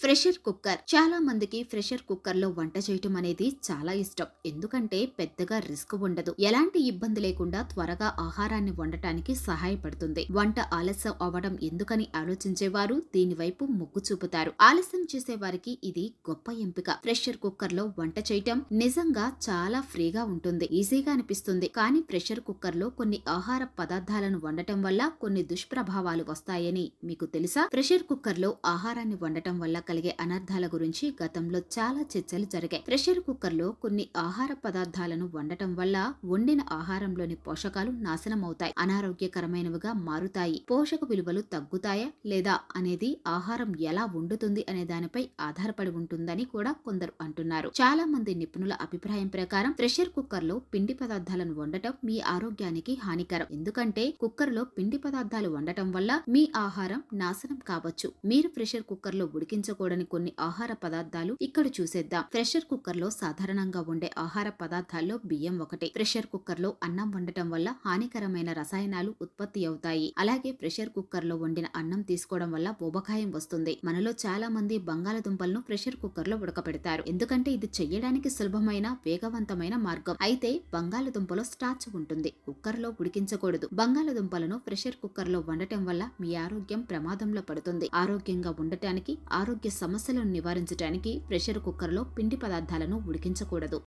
Pressure cooker చాలా మందికి pressure cooker లో వంట చేయటం అనేది చాలా ఇష్టం. ఎందుకంటే పెద్దగా రిస్క్ ఉండదు, ఎలాంటి ఇబ్బంది లేకుండా త్వరగా ఆహారాన్ని వండటానికి సహాయపడుతుంది. వంట ఆలస్యం అవ్వడం ఎందుకని ఆలోచించేవారు దీనివైపు మొగ్గు చూపుతారు. ఆలస్యం చేసే వారికి ఇది గొప్ప ఎంపిక. ప్రెషర్ కుక్కర్ లో వంట చేయటం నిజంగా చాలా ఫ్రీగా ఉంటుంది, ఈజీగా అనిపిస్తుంది. కానీ ప్రెషర్ కుక్కర్ లో కొన్ని ఆహార పదార్థాలను వండటం వల్ల కొన్ని దుష్ప్రభావాలు వస్తాయని మీకు తెలుసా? ప్రెషర్ కుక్కర్ లో ఆహారాన్ని వండటం వల్ల కలిగే అనర్థాల గురించి గతంలో చాలా చర్చలు జరిగాయి. ప్రెషర్ కుక్కర్ లో కొన్ని ఆహార పదార్థాలను వండటం వల్ల వండిన ఆహారంలోని పోషకాలు నాశనం అవుతాయి, అనారోగ్యకరమైనవిగా మారుతాయి. పోషక విలువలు తగ్గుతాయా లేదా అనేది ఆహారం ఎలా వండుతుంది అనే దానిపై ఆధారపడి ఉంటుందని కూడా కొందరు అంటున్నారు. చాలా మంది నిపుణుల అభిప్రాయం ప్రకారం ప్రెషర్ కుక్కర్ లో పిండి పదార్థాలను వండటం మీ ఆరోగ్యానికి హానికరం. ఎందుకంటే కుక్కర్ లో పిండి పదార్థాలు వండటం వల్ల మీ ఆహారం నాశనం కావచ్చు. మీరు ప్రెషర్ కుక్కర్ లో ఉడికించకూడని కొన్ని ఆహార పదార్థాలు ఇక్కడ చూసేద్దాం. ప్రెషర్ కుక్కర్ లో సాధారణంగా వండే ఆహార పదార్థాల్లో బియ్యం ఒకటి. ప్రెషర్ కుక్కర్ లో అన్నం వండటం వల్ల హానికరమైన రసాయనాలు ఉత్పత్తి అవుతాయి. అలాగే ప్రెషర్ కుక్కర్ లో వండిన అన్నం తీసుకోవడం వల్ల ఊబకాయం వస్తుంది. మనలో చాలా మంది బంగాళదుంపలను ప్రెషర్ కుక్కర్ లో ఉడకబెడతారు, ఎందుకంటే ఇది చెయ్యడానికి సులభమైన వేగవంతమైన మార్గం. అయితే బంగాళదుంపలో స్టార్చ్ ఉంటుంది, కుక్కర్ లో ఉడికించకూడదు. బంగాళదుంపలను ప్రెషర్ కుక్కర్ లో వండటం వల్ల మీ ఆరోగ్యం ప్రమాదంలో పడుతుంది. ఆరోగ్యంగా ఉండటానికి, ఆరోగ్య సమస్యలను నివారించడానికి ప్రెషర్ కుక్కర్ లో పిండి పదార్థాలను ఉడికించకూడదు.